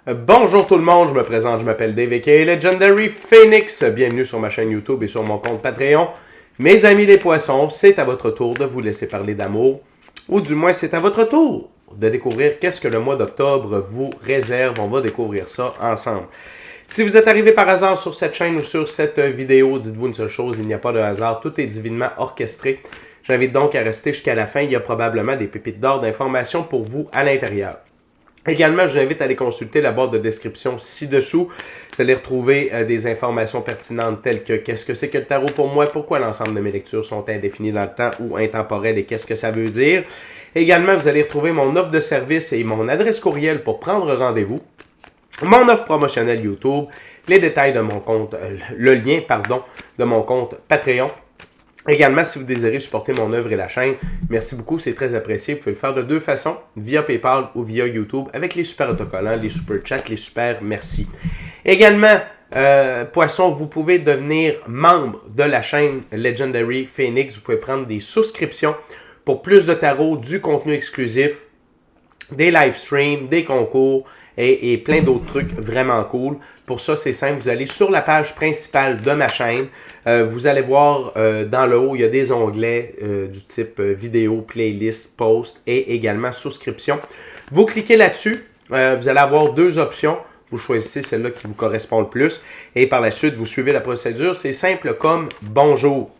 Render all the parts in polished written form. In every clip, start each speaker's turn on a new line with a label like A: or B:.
A: Bonjour tout le monde, je me présente, je m'appelle Dave aka Legendary Phoenix. Bienvenue sur ma chaîne YouTube et sur mon compte Patreon. Mes amis les poissons, c'est à votre tour de vous laisser parler d'amour. Ou du moins, c'est à votre tour de découvrir qu'est-ce que le mois d'octobre vous réserve. On va découvrir ça ensemble. Si vous êtes arrivé par hasard sur cette chaîne ou sur cette vidéo, dites-vous une seule chose, il n'y a pas de hasard, tout est divinement orchestré. J'invite donc à rester jusqu'à la fin, il y a probablement des pépites d'or d'informations pour vous à l'intérieur. Également, je vous invite à aller consulter la barre de description ci-dessous. Vous allez retrouver des informations pertinentes telles que qu'est-ce que c'est que le tarot pour moi, pourquoi l'ensemble de mes lectures sont indéfinies dans le temps ou intemporelles et qu'est-ce que ça veut dire. Également, vous allez retrouver mon offre de service et mon adresse courriel pour prendre rendez-vous. Mon offre promotionnelle YouTube, les détails de mon compte, le lien, de mon compte Patreon. Également, si vous désirez supporter mon œuvre et la chaîne, merci beaucoup, c'est très apprécié. Vous pouvez le faire de deux façons, via PayPal ou via YouTube, avec les super autocollants, les super chats, les super merci. Également, poisson, vous pouvez devenir membre de la chaîne Legendary Phoenix. Vous pouvez prendre des souscriptions pour plus de tarot, du contenu exclusif, des live streams, des concours et plein d'autres trucs vraiment cool. Pour ça, c'est simple, vous allez sur la page principale de ma chaîne, vous allez voir dans le haut, il y a des onglets du type vidéo, playlist, post et également souscription. Vous cliquez là-dessus, vous allez avoir deux options. Vous choisissez celle-là qui vous correspond le plus et par la suite, vous suivez la procédure. C'est simple comme bonjour.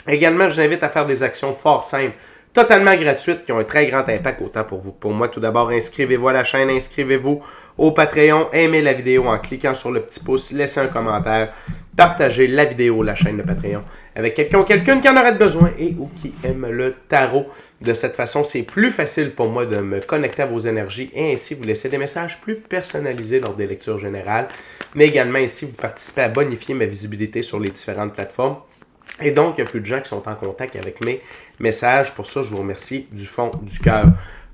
A: Également, je vous invite à faire des actions fort simples, totalement gratuites, qui ont un très grand impact autant pour vous. Pour moi, tout d'abord, inscrivez-vous à la chaîne, inscrivez-vous au Patreon, aimez la vidéo en cliquant sur le petit pouce, laissez un commentaire, partagez la vidéo, la chaîne de Patreon, avec quelqu'un ou quelqu'une qui en aurait besoin et ou qui aime le tarot. De cette façon, c'est plus facile pour moi de me connecter à vos énergies et ainsi vous laisser des messages plus personnalisés lors des lectures générales, mais également ainsi vous participez à bonifier ma visibilité sur les différentes plateformes. Et donc, il y a plus de gens qui sont en contact avec mes messages. Pour ça, je vous remercie du fond du cœur.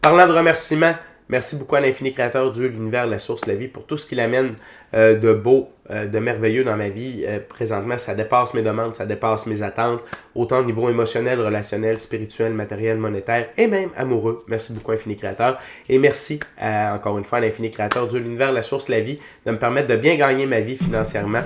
A: Parlant de remerciements, merci beaucoup à l'infini créateur, Dieu, l'univers, la source, la vie, pour tout ce qu'il amène de beau, de merveilleux dans ma vie. Présentement, ça dépasse mes demandes, ça dépasse mes attentes, autant au niveau émotionnel, relationnel, spirituel, matériel, monétaire et même amoureux. Merci beaucoup, infini créateur. Et merci, encore une fois, à l'infini créateur, Dieu, l'univers, la source, la vie, de me permettre de bien gagner ma vie financièrement.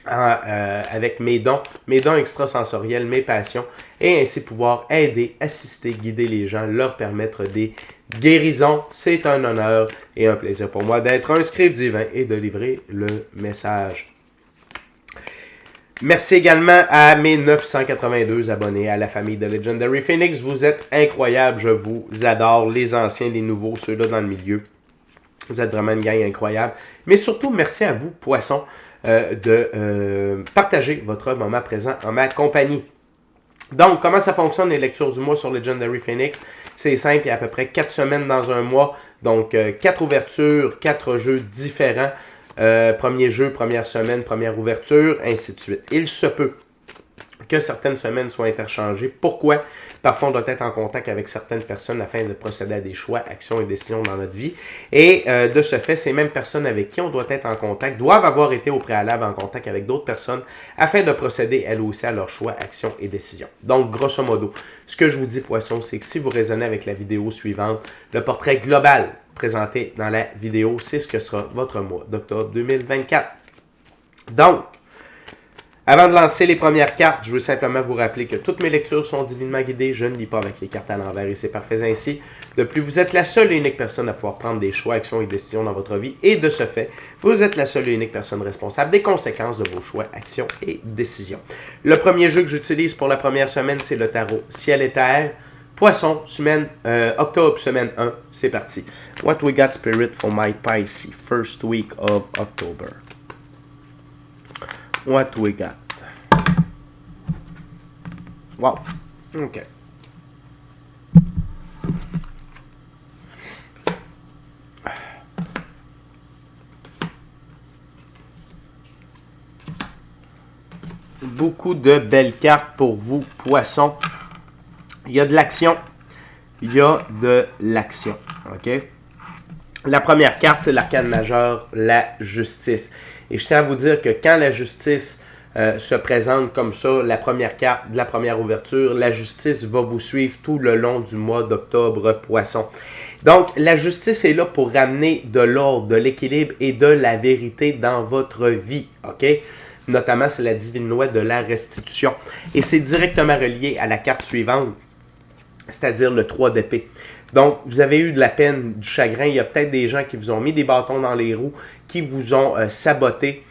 A: Avec mes dons extrasensoriels, mes passions, et ainsi pouvoir aider, assister, guider les gens, leur permettre des guérisons. C'est un honneur et un plaisir pour moi d'être un scribe divin et de livrer le message. Merci également à mes 982 abonnés à la famille de Legendary Phoenix. Vous êtes incroyables, je vous adore, les anciens, les nouveaux, ceux-là dans le milieu. Vous êtes vraiment une gang incroyable. Mais surtout, merci à vous, poissons, de partager votre moment présent en ma compagnie. Donc, comment ça fonctionne les lectures du mois sur Legendary Phoenix? C'est simple, il y a à peu près 4 semaines dans un mois. Donc, 4 ouvertures, 4 jeux différents. Premier jeu, première semaine, première ouverture, ainsi de suite. Il se peut que certaines semaines soient interchangées. Pourquoi? Parfois, on doit être en contact avec certaines personnes afin de procéder à des choix, actions et décisions dans notre vie. Et de ce fait, ces mêmes personnes avec qui on doit être en contact doivent avoir été au préalable en contact avec d'autres personnes afin de procéder elles aussi à leurs choix, actions et décisions. Donc, grosso modo, ce que je vous dis, poisson, c'est que si vous raisonnez avec la vidéo suivante, le portrait global présenté dans la vidéo, c'est ce que sera votre mois d'octobre 2024. Donc, avant de lancer les premières cartes, je veux simplement vous rappeler que toutes mes lectures sont divinement guidées. Je ne lis pas avec les cartes à l'envers et c'est parfait ainsi. De plus, vous êtes la seule et unique personne à pouvoir prendre des choix, actions et décisions dans votre vie. Et de ce fait, vous êtes la seule et unique personne responsable des conséquences de vos choix, actions et décisions. Le premier jeu que j'utilise pour la première semaine, c'est le tarot Ciel et Terre. Poisson, octobre, semaine 1. C'est parti. What we got, Spirit, for my Pisces, first week of October. What we got? Wow. OK. Beaucoup de belles cartes pour vous, poissons. Il y a de l'action. Il y a de l'action. OK? La première carte, c'est l'arcane majeur, la justice. Et je tiens à vous dire que quand la justice se présente comme ça, la première carte de la première ouverture. La justice va vous suivre tout le long du mois d'octobre, Poisson. Donc, la justice est là pour ramener de l'ordre, de l'équilibre et de la vérité dans votre vie, OK? Notamment, c'est la divine loi de la restitution. Et c'est directement relié à la carte suivante, c'est-à-dire le 3 d'épée. Donc, vous avez eu de la peine, du chagrin. Il y a peut-être des gens qui vous ont mis des bâtons dans les roues, qui vous ont saboté,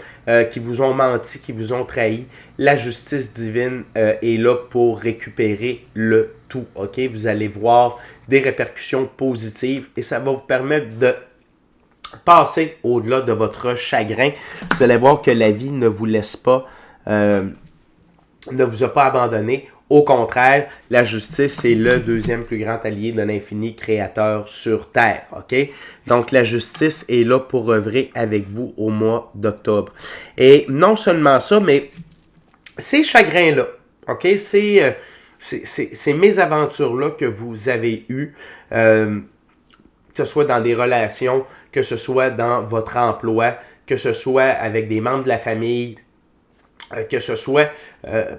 A: qui vous ont menti, qui vous ont trahi. La justice divine est là pour récupérer le tout. OK? Vous allez voir des répercussions positives et ça va vous permettre de passer au-delà de votre chagrin. Vous allez voir que la vie ne vous laisse pas, ne vous a pas abandonné. Au contraire, la justice est le deuxième plus grand allié de l'infini créateur sur Terre. OK? Donc, la justice est là pour œuvrer avec vous au mois d'octobre. Et non seulement ça, mais ces chagrins-là, OK? Ces mésaventures-là que vous avez eues, que ce soit dans des relations, que ce soit dans votre emploi, que ce soit avec des membres de la famille, que ce soit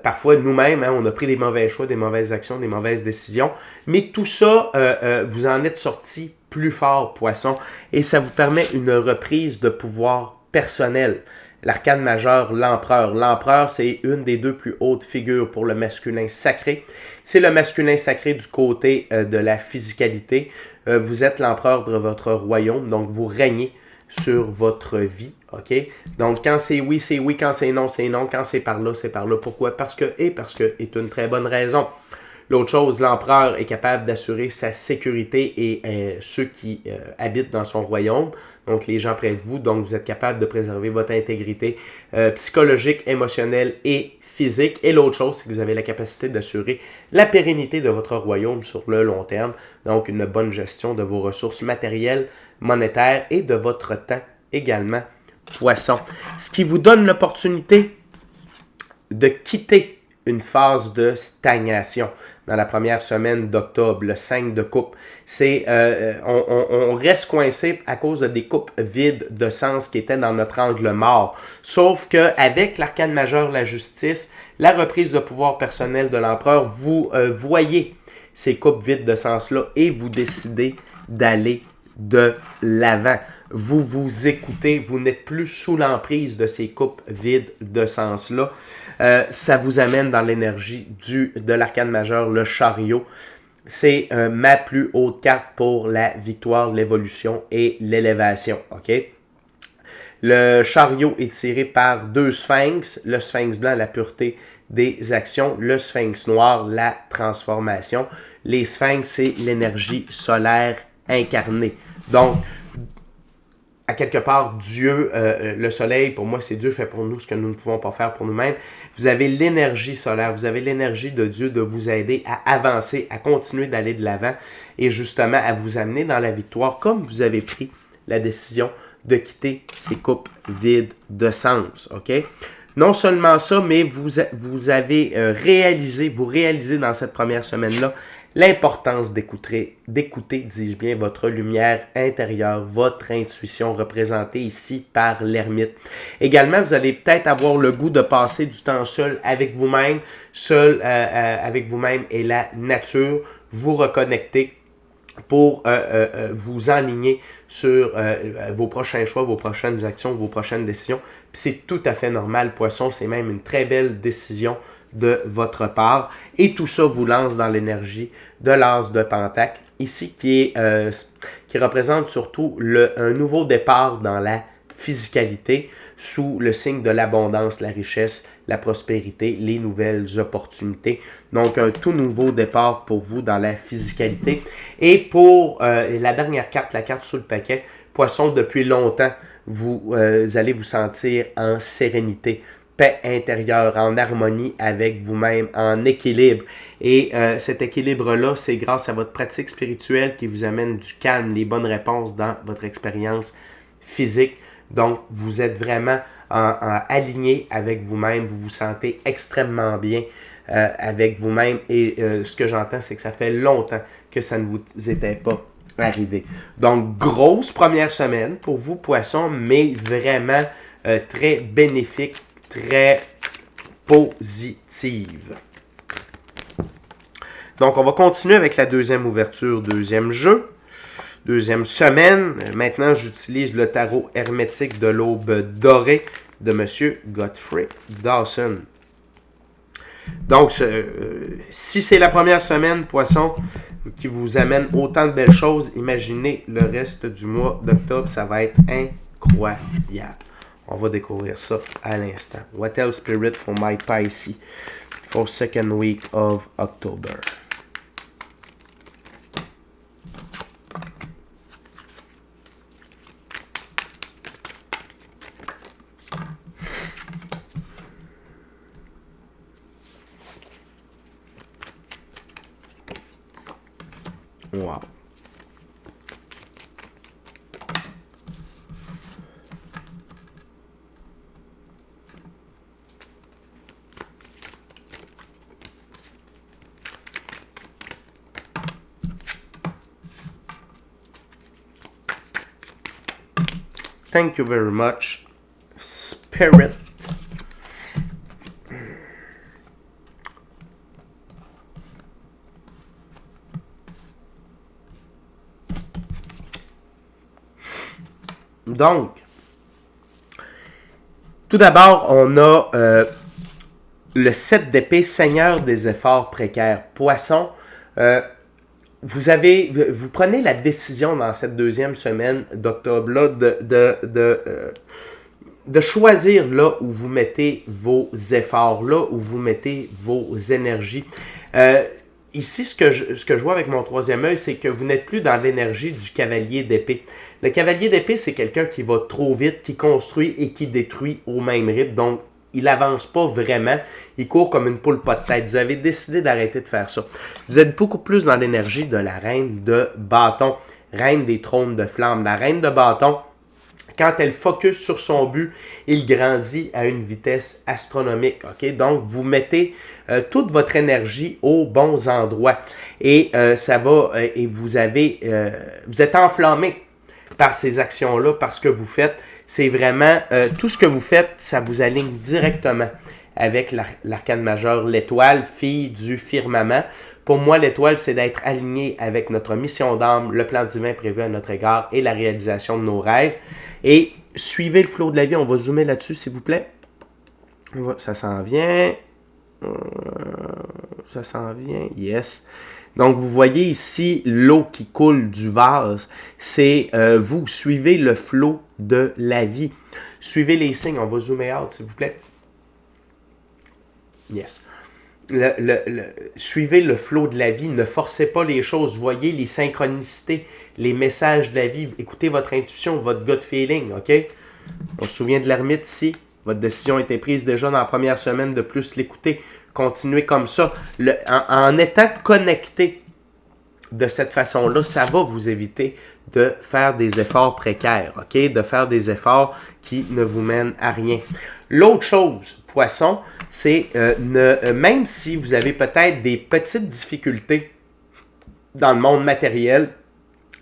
A: parfois nous-mêmes, on a pris des mauvais choix, des mauvaises actions, des mauvaises décisions, mais tout ça, vous en êtes sorti plus fort, Poisson, et ça vous permet une reprise de pouvoir personnel. L'arcane majeur, l'empereur. L'empereur, c'est une des deux plus hautes figures pour le masculin sacré. C'est le masculin sacré du côté de la physicalité. Vous êtes l'empereur de votre royaume, donc vous régnez sur votre vie, OK? Donc, quand c'est oui, c'est oui. Quand c'est non, c'est non. Quand c'est par là, c'est par là. Pourquoi? Parce que est une très bonne raison. L'autre chose, l'empereur est capable d'assurer sa sécurité et ceux qui habitent dans son royaume, donc les gens près de vous, donc vous êtes capable de préserver votre intégrité psychologique, émotionnelle et physique. Et l'autre chose, c'est que vous avez la capacité d'assurer la pérennité de votre royaume sur le long terme, donc une bonne gestion de vos ressources matérielles, monétaires et de votre temps également, Poisson. Ce qui vous donne l'opportunité de quitter une phase de stagnation dans la première semaine d'octobre, le 5 de coupe. C'est, on reste coincé à cause de des coupes vides de sens qui étaient dans notre angle mort. Sauf qu'avec l'arcane majeur, la justice, la reprise de pouvoir personnel de l'empereur, vous voyez ces coupes vides de sens-là et vous décidez d'aller de l'avant. Vous vous écoutez, vous n'êtes plus sous l'emprise de ces coupes vides de sens-là. Ça vous amène dans l'énergie de l'arcane majeur, le chariot. C'est ma plus haute carte pour la victoire, l'évolution et l'élévation. OK? Le chariot est tiré par deux sphinx. Le sphinx blanc, la pureté des actions. Le sphinx noir, la transformation. Les sphinx, c'est l'énergie solaire incarnée. Donc, à quelque part, Dieu, le soleil, pour moi, c'est Dieu fait pour nous ce que nous ne pouvons pas faire pour nous-mêmes. Vous avez l'énergie solaire, vous avez l'énergie de Dieu de vous aider à avancer, à continuer d'aller de l'avant et justement à vous amener dans la victoire comme vous avez pris la décision de quitter ces coupes vides de sens. OK? Non seulement ça, mais vous avez réalisé dans cette première semaine-là l'importance d'écouter, dis-je bien, votre lumière intérieure, votre intuition représentée ici par l'ermite. Également, vous allez peut-être avoir le goût de passer du temps seul avec vous-même et la nature, vous reconnecter pour vous enligner sur vos prochains choix, vos prochaines actions, vos prochaines décisions. Puis c'est tout à fait normal, Poisson, c'est même une très belle décision de votre part. Et tout ça vous lance dans l'énergie de l'as de Pentacle, ici qui représente surtout un nouveau départ dans la physicalité sous le signe de l'abondance, la richesse, la prospérité, les nouvelles opportunités. Donc, un tout nouveau départ pour vous dans la physicalité. Et pour la dernière carte, la carte sous le paquet, Poisson, depuis longtemps, vous allez vous sentir en sérénité, paix intérieure, en harmonie avec vous-même, en équilibre. Et cet équilibre-là, c'est grâce à votre pratique spirituelle qui vous amène du calme, les bonnes réponses dans votre expérience physique. Donc, vous êtes vraiment aligné avec vous-même, vous vous sentez extrêmement bien avec vous-même. Et ce que j'entends, c'est que ça fait longtemps que ça ne vous était pas arrivé. Donc, grosse première semaine pour vous, Poissons, mais vraiment très bénéfique, très positive. Donc, on va continuer avec la deuxième ouverture, deuxième jeu, deuxième semaine. Maintenant, j'utilise le tarot hermétique de l'aube dorée de M. Godfrey Dawson. Donc, si c'est la première semaine, Poisson, qui vous amène autant de belles choses, imaginez le reste du mois d'octobre, ça va être incroyable. On va découvrir ça à l'instant. What else spirit for my Pisces for second week of October? Wow. Thank you very much, Spirit. Donc, tout d'abord, on a le 7 d'épée, Seigneur des efforts précaires. Poisson, vous prenez la décision dans cette deuxième semaine d'octobre-là de choisir là où vous mettez vos efforts, là où vous mettez vos énergies. Ici, ce que je vois avec mon troisième œil, c'est que vous n'êtes plus dans l'énergie du cavalier d'épée. Le cavalier d'épée, c'est quelqu'un qui va trop vite, qui construit et qui détruit au même rythme. Donc, il n'avance pas vraiment. Il court comme une poule pas de tête. Vous avez décidé d'arrêter de faire ça. Vous êtes beaucoup plus dans l'énergie de la reine de bâton, reine des trônes de flamme. La reine de bâton, quand elle focus sur son but, il grandit à une vitesse astronomique. Okay? Donc, vous mettez toute votre énergie aux bons endroits. Et vous êtes enflammé par ces actions-là, par ce que vous faites. C'est vraiment, tout ce que vous faites, ça vous aligne directement avec l'arcane majeur, l'étoile, fille du firmament. Pour moi, l'étoile, c'est d'être aligné avec notre mission d'âme, le plan divin prévu à notre égard et la réalisation de nos rêves. Et suivez le flot de la vie. On va zoomer là-dessus, s'il vous plaît. Ça s'en vient. Ça s'en vient. Yes. Donc, vous voyez ici l'eau qui coule du vase. C'est vous suivez le flot de la vie. Suivez les signes. On va zoomer out, s'il vous plaît. Yes. Suivez le flot de la vie. Ne forcez pas les choses. Voyez les synchronicités, les messages de la vie. Écoutez votre intuition, votre gut feeling. OK? On se souvient de l'ermite ici. Votre décision a été prise déjà dans la première semaine de plus l'écouter. Continuez comme ça. En étant connecté de cette façon-là, ça va vous éviter de faire des efforts précaires, ok? De faire des efforts qui ne vous mènent à rien. L'autre chose, Poisson, c'est même si vous avez peut-être des petites difficultés dans le monde matériel,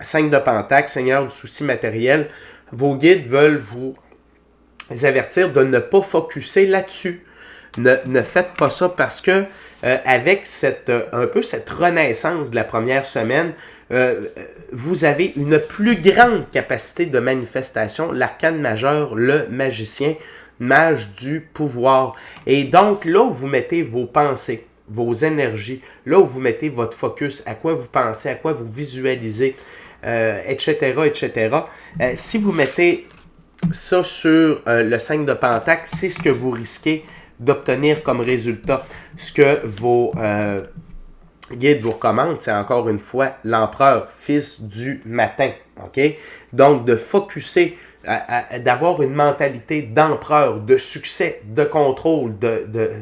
A: 5 de Pentacle, Seigneur du souci matériel, vos guides veulent vous avertir de ne pas focusser là-dessus. Ne faites pas ça parce que avec un peu cette renaissance de la première semaine, vous avez une plus grande capacité de manifestation. L'arcane majeur, le magicien, mage du pouvoir. Et donc, là où vous mettez vos pensées, vos énergies, là où vous mettez votre focus, à quoi vous pensez, à quoi vous visualisez, etc., etc. Si vous mettez ça sur le 5 de Pentacle, c'est ce que vous risquez d'obtenir comme résultat. Ce que vos guides vous recommandent, c'est encore une fois l'empereur, fils du matin. Okay? Donc, de focusser, d'avoir une mentalité d'empereur, de succès, de contrôle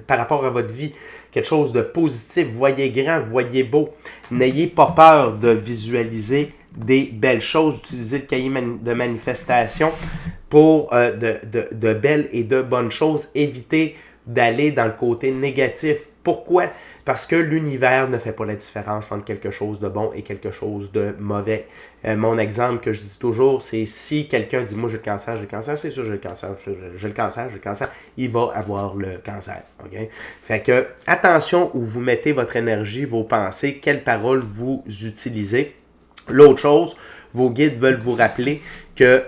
A: par rapport à votre vie. Quelque chose de positif. Voyez grand, voyez beau. N'ayez pas peur de visualiser des belles choses. Utilisez le cahier de manifestation pour de belles et de bonnes choses. Évitez d'aller dans le côté négatif. Pourquoi? Parce que l'univers ne fait pas la différence entre quelque chose de bon et quelque chose de mauvais. Mon exemple que je dis toujours, c'est si quelqu'un dit « Moi, j'ai le cancer, c'est sûr, j'ai le cancer, j'ai le cancer, j'ai le cancer », il va avoir le cancer. Okay? Fait que, attention où vous mettez votre énergie, vos pensées, quelles paroles vous utilisez. L'autre chose, vos guides veulent vous rappeler que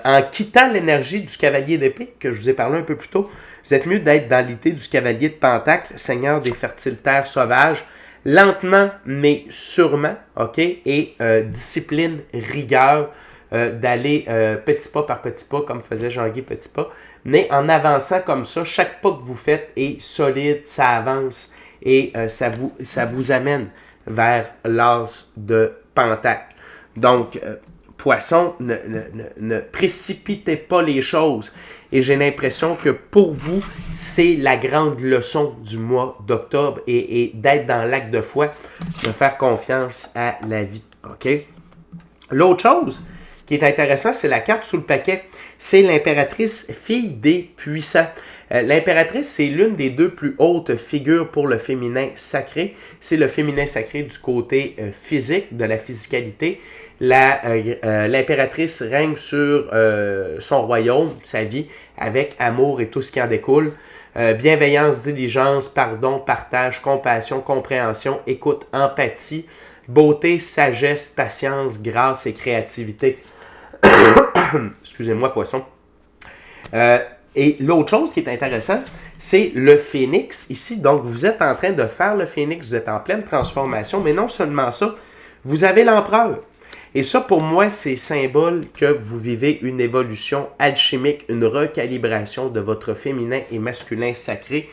A: en quittant l'énergie du cavalier d'épée, que je vous ai parlé un peu plus tôt, vous êtes mieux d'être dans l'idée du cavalier de Pentacle, seigneur des fertiles terres sauvages, lentement mais sûrement, ok, et discipline, rigueur, d'aller petit pas par petit pas, comme faisait Jean-Guy Petit Pas, mais en avançant comme ça, chaque pas que vous faites est solide, ça avance et ça vous amène vers l'as de Pentacle. Donc, Poisson, ne précipitez pas les choses. Et j'ai l'impression que pour vous, c'est la grande leçon du mois d'octobre et d'être dans l'acte de foi, de faire confiance à la vie. OK? L'autre chose qui est intéressant, c'est la carte sous le paquet. C'est l'impératrice, fille des puissants. L'impératrice, c'est l'une des deux plus hautes figures pour le féminin sacré. C'est le féminin sacré du côté physique, de la physicalité. L'impératrice règne sur son royaume, sa vie, avec amour et tout ce qui en découle. Bienveillance, diligence, pardon, partage, compassion, compréhension, écoute, empathie, beauté, sagesse, patience, grâce et créativité. Excusez-moi, Poisson. Et l'autre chose qui est intéressante, c'est le phénix ici. Donc, vous êtes en train de faire le phénix, vous êtes en pleine transformation, mais non seulement ça, vous avez l'empereur. Et ça, pour moi, c'est symbole que vous vivez une évolution alchimique, une recalibration de votre féminin et masculin sacré.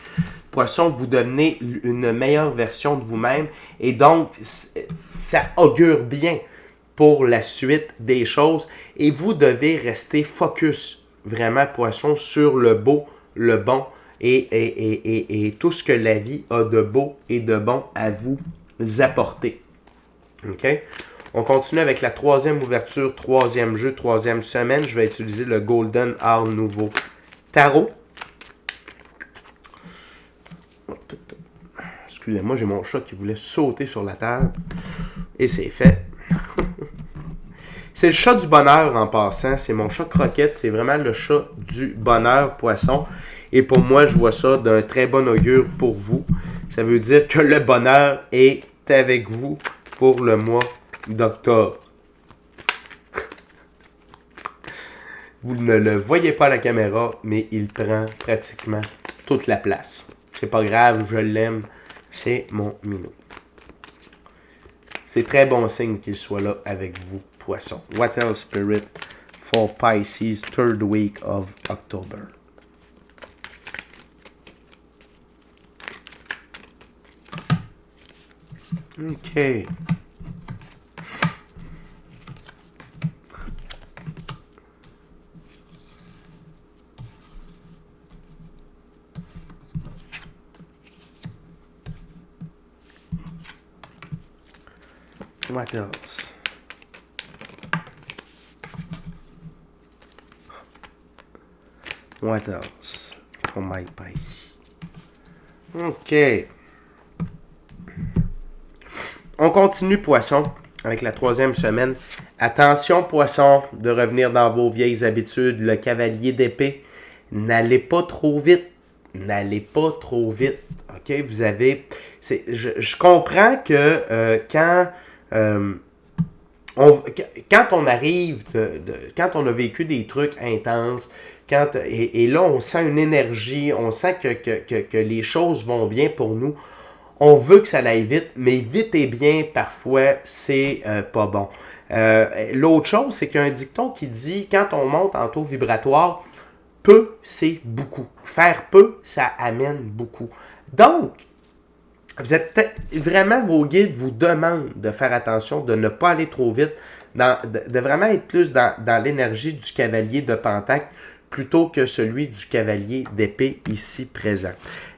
A: Poisson, vous devenez une meilleure version de vous-même. Et donc, ça augure bien pour la suite des choses. Et vous devez rester focus, vraiment, Poisson, sur le beau, le bon et tout ce que la vie a de beau et de bon à vous apporter. OK? On continue avec la troisième ouverture, troisième jeu, troisième semaine. Je vais utiliser le Golden Art Nouveau Tarot. Excusez-moi, j'ai mon chat qui voulait sauter sur la table. Et c'est fait. C'est le chat du bonheur en passant. C'est mon chat croquette. C'est vraiment le chat du bonheur, Poisson. Et pour moi, je vois ça d'un très bon augure pour vous. Ça veut dire que le bonheur est avec vous pour le mois d'octobre. Vous ne le voyez pas à la caméra, mais il prend pratiquement toute la place. C'est pas grave, je l'aime. C'est mon minou. C'est très bon signe qu'il soit là avec vous, Poisson. What else, Spirit, for Pisces, third week of October? OK. What else? What else for my Pisces? OK. On continue, Poisson, avec la troisième semaine. Attention, Poisson, de revenir dans vos vieilles habitudes. Le cavalier d'épée, n'allez pas trop vite. N'allez pas trop vite. OK? Vous avez... Je comprends que quand on arrive, quand on a vécu des trucs intenses, et là, on sent une énergie, on sent que les choses vont bien pour nous. On veut que ça aille vite, mais vite et bien, parfois, c'est pas bon. L'autre chose, c'est qu'il y a un dicton qui dit, quand on monte en taux vibratoire, peu, c'est beaucoup. Faire peu, ça amène beaucoup. Donc, vraiment, vos guides vous demandent de faire attention, de ne pas aller trop vite, de vraiment être plus dans l'énergie du cavalier de Pentacle, plutôt que celui du cavalier d'épée ici présent.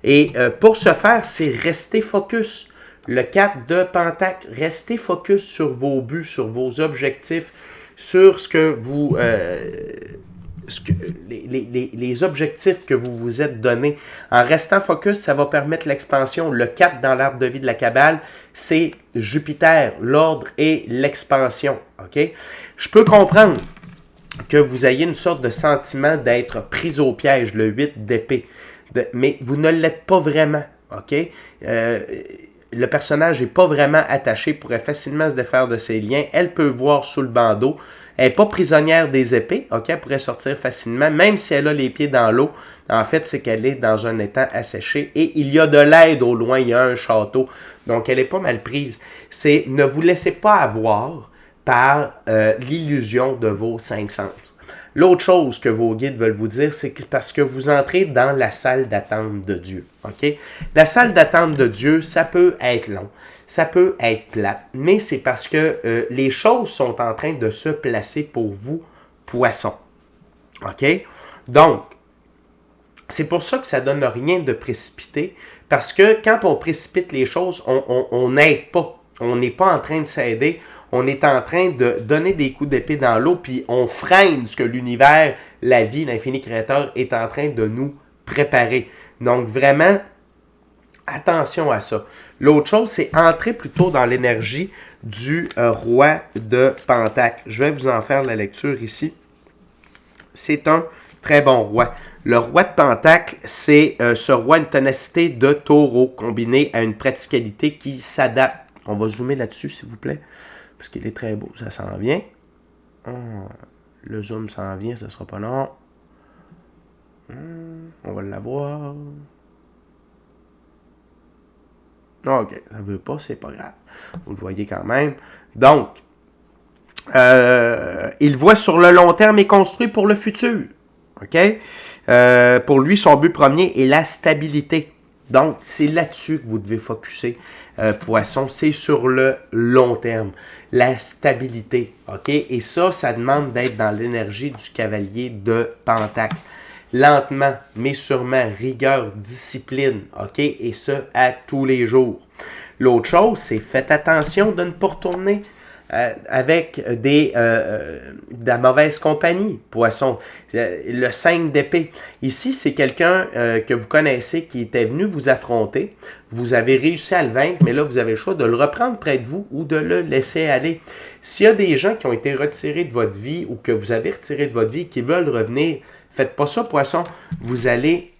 A: Et pour ce faire, c'est rester focus. Le 4 de Pentacle, restez focus sur vos buts, sur vos objectifs, sur ce que les objectifs que vous vous êtes donnés. En restant focus, ça va permettre l'expansion. Le 4 dans l'arbre de vie de la Kabbale, c'est Jupiter, l'ordre et l'expansion. OK? Je peux comprendre que vous ayez une sorte de sentiment d'être pris au piège, le 8 d'épée. Mais vous ne l'êtes pas vraiment. OK? Le personnage n'est pas vraiment attaché, pourrait facilement se défaire de ses liens. Elle peut voir sous le bandeau. Elle n'est pas prisonnière des épées. OK? Elle pourrait sortir facilement, même si elle a les pieds dans l'eau. En fait, c'est qu'elle est dans un étang asséché et il y a de l'aide au loin. Il y a un château. Donc, elle n'est pas mal prise. C'est ne vous laissez pas avoir par l'illusion de vos 5 sens. L'autre chose que vos guides veulent vous dire, c'est que parce que vous entrez dans la salle d'attente de Dieu. OK? La salle d'attente de Dieu, ça peut être long, ça peut être plate, mais c'est parce que les choses sont en train de se placer pour vous, poissons. OK? Donc, c'est pour ça que ça ne donne rien de précipité, parce que quand on précipite les choses, on n'aide pas. On n'est pas en train de s'aider. On est en train de donner des coups d'épée dans l'eau, puis on freine ce que l'univers, la vie, l'infini créateur est en train de nous préparer. Donc vraiment, attention à ça. L'autre chose, c'est entrer plutôt dans l'énergie du roi de Pentacle. Je vais vous en faire la lecture ici. C'est un très bon roi. Le roi de Pentacle, c'est ce roi, une ténacité de taureau combinée à une praticalité qui s'adapte. On va zoomer là-dessus, s'il vous plaît. Parce qu'il est très beau, ça s'en vient. Le zoom s'en vient, ça sera pas long. On va l'avoir. Ok, ça veut pas, c'est pas grave. Vous le voyez quand même. Donc, il voit sur le long terme et construit pour le futur. Ok? Pour lui, son but premier est la stabilité. Donc, c'est là-dessus que vous devez focusser, poisson. C'est sur le long terme. La stabilité. OK? Et ça demande d'être dans l'énergie du cavalier de Pentacle. Lentement, mais sûrement, rigueur, discipline. OK? Et ça, à tous les jours. L'autre chose, c'est faites attention de ne pas retourner avec de la mauvaise compagnie, poisson. Le 5 d'épée. Ici, c'est quelqu'un que vous connaissez qui était venu vous affronter. Vous avez réussi à le vaincre, mais là, vous avez le choix de le reprendre près de vous ou de le laisser aller. S'il y a des gens qui ont été retirés de votre vie ou que vous avez retiré de votre vie et qui veulent revenir, faites pas ça, poisson. Vous allez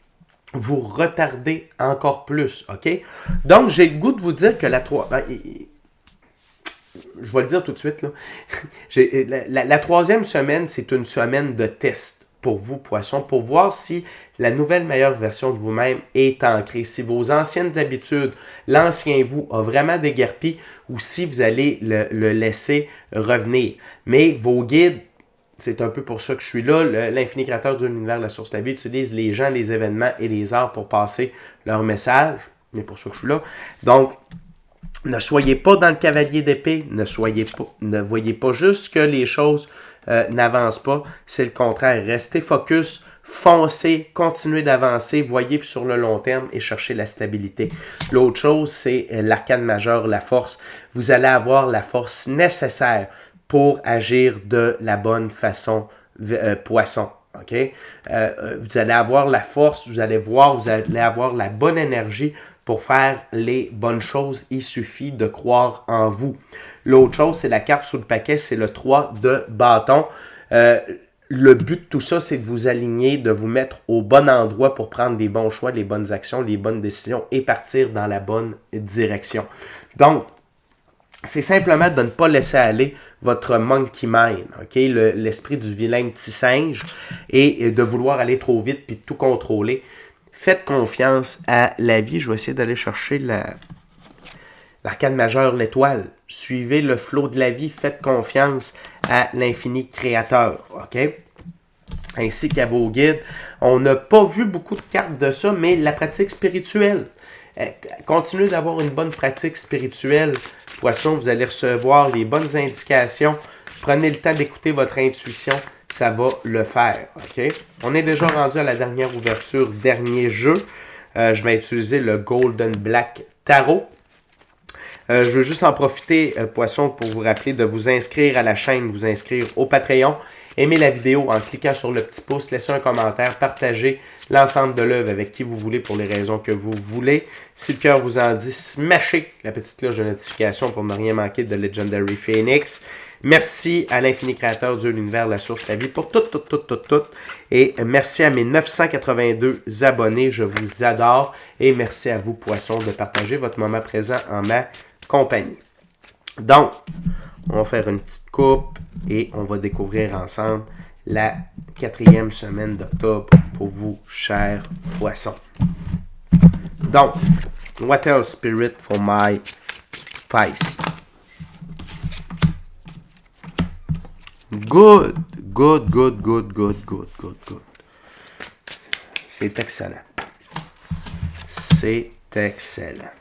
A: vous retarder encore plus, OK? Donc, j'ai le goût de vous dire que la 3... je vais le dire tout de suite, là. La troisième semaine, c'est une semaine de test pour vous, poissons, pour voir si la nouvelle meilleure version de vous-même est ancrée, si vos anciennes habitudes, l'ancien vous a vraiment déguerpi ou si vous allez le laisser revenir. Mais vos guides, c'est un peu pour ça que je suis là, l'infini créateur de l'univers, la source de la vie, utilise les gens, les événements et les arts pour passer leur message. C'est pour ça que je suis là. Donc, ne soyez pas dans le cavalier d'épée, ne voyez pas juste que les choses n'avancent pas, c'est le contraire. Restez focus, foncez, continuez d'avancer, voyez sur le long terme et cherchez la stabilité. L'autre chose, c'est l'arcane majeur, la force. Vous allez avoir la force nécessaire pour agir de la bonne façon, poisson. Okay? Vous allez avoir la force, vous allez avoir la bonne énergie pour faire les bonnes choses. Il suffit de croire en vous. L'autre chose, c'est la carte sous le paquet, c'est le 3 de bâton. Le but de tout ça, c'est de vous aligner, de vous mettre au bon endroit pour prendre les bons choix, les bonnes actions, les bonnes décisions et partir dans la bonne direction. Donc, c'est simplement de ne pas laisser aller votre monkey mind, okay? L'esprit du vilain petit singe, et de vouloir aller trop vite puis de tout contrôler. Faites confiance à la vie. Je vais essayer d'aller chercher l'arcane majeur, l'étoile. Suivez le flot de la vie. Faites confiance à l'infini créateur. OK? Ainsi qu'à vos guides. On n'a pas vu beaucoup de cartes de ça, mais la pratique spirituelle. Continuez d'avoir une bonne pratique spirituelle. Poisson, vous allez recevoir les bonnes indications. Prenez le temps d'écouter votre intuition. Ça va le faire. OK? On est déjà rendu à la dernière ouverture, dernier jeu. Je vais utiliser le Golden Black Tarot. Je veux juste en profiter, Poisson, pour vous rappeler de vous inscrire à la chaîne, vous inscrire au Patreon Aimez la vidéo en cliquant sur le petit pouce, laissez un commentaire, partagez l'ensemble de l'œuvre avec qui vous voulez pour les raisons que vous voulez. Si le cœur vous en dit, smashez la petite cloche de notification pour ne rien manquer de Legendary Phoenix. Merci à l'infini créateur, Dieu, l'univers, la source, la vie, pour tout. Et merci à mes 982 abonnés, je vous adore. Et merci à vous, Poissons, de partager votre moment présent en ma compagnie. Donc, on va faire une petite coupe et on va découvrir ensemble la 4e semaine d'octobre pour vous, chers Poissons. Donc, what else spirit for my Pisces? Good. C'est excellent. C'est excellent.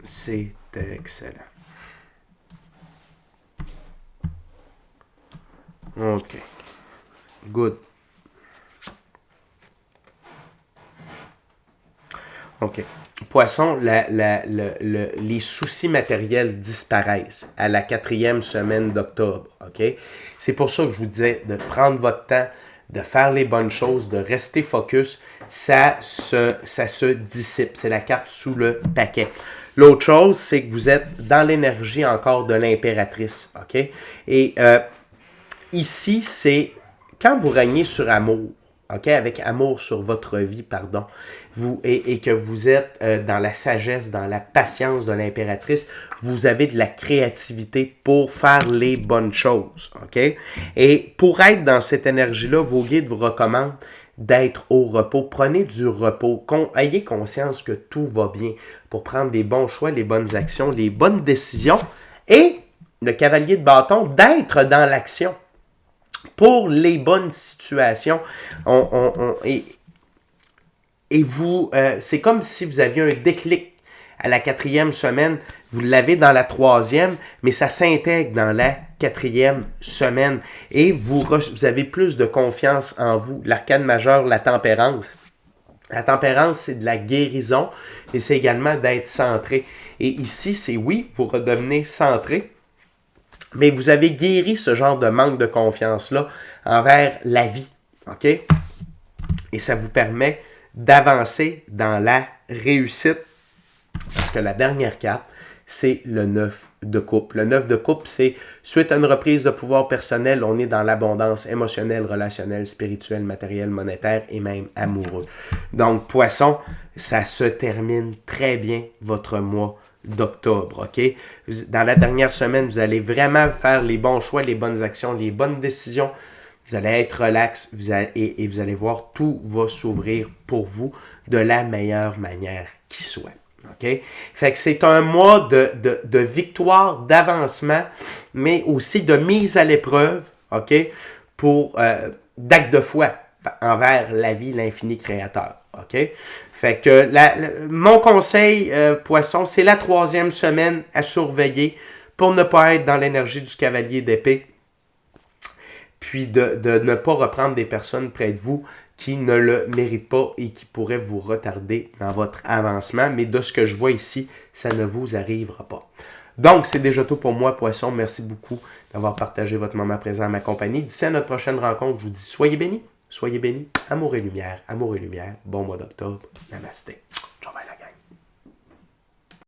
A: C'est excellent. OK. Good. OK. Poisson, les soucis matériels disparaissent à la 4e semaine d'octobre. OK? C'est pour ça que je vous disais de prendre votre temps, de faire les bonnes choses, de rester focus. Ça se dissipe. C'est la carte sous le paquet. L'autre chose, c'est que vous êtes dans l'énergie encore de l'impératrice. OK? Et ici, c'est quand vous régnez sur amour. OK, avec amour sur votre vie, pardon, et que vous êtes dans la sagesse, dans la patience de l'impératrice, vous avez de la créativité pour faire les bonnes choses, OK? Et pour être dans cette énergie-là, vos guides vous recommandent d'être au repos. Prenez du repos. Ayez conscience que tout va bien pour prendre les bons choix, les bonnes actions, les bonnes décisions. Et le cavalier de bâton, d'être dans l'action pour les bonnes situations. Et vous, c'est comme si vous aviez un déclic à la 4e semaine. Vous l'avez dans la 3e, mais ça s'intègre dans la 4e semaine. Et vous avez plus de confiance en vous. L'arcane majeur, la tempérance. La tempérance, c'est de la guérison, et c'est également d'être centré. Et ici, c'est oui, vous redevenez centré, mais vous avez guéri ce genre de manque de confiance-là envers la vie. OK? Et ça vous permet d'avancer dans la réussite. Parce que la dernière carte, c'est le 9 de coupe. Le 9 de coupe, c'est suite à une reprise de pouvoir personnel, on est dans l'abondance émotionnelle, relationnelle, spirituelle, matérielle, monétaire et même amoureux. Donc, Poisson, ça se termine très bien votre mois d'octobre, OK? Dans la dernière semaine, vous allez vraiment faire les bons choix, les bonnes actions, les bonnes décisions. Vous allez être relax et vous allez voir, tout va s'ouvrir pour vous de la meilleure manière qui soit. OK? Fait que c'est un mois de victoire, d'avancement, mais aussi de mise à l'épreuve, OK? Pour d'acte de foi envers la vie, l'infini créateur. OK? Fait que mon conseil, Poisson, c'est la 3e semaine à surveiller pour ne pas être dans l'énergie du cavalier d'épée, puis de ne pas reprendre des personnes près de vous qui ne le méritent pas et qui pourraient vous retarder dans votre avancement. Mais de ce que je vois ici, ça ne vous arrivera pas. Donc, c'est déjà tout pour moi, Poisson. Merci beaucoup d'avoir partagé votre moment présent à ma compagnie. D'ici à notre prochaine rencontre, je vous dis soyez bénis, amour et lumière, bon mois d'octobre. Namasté. Ciao, bye.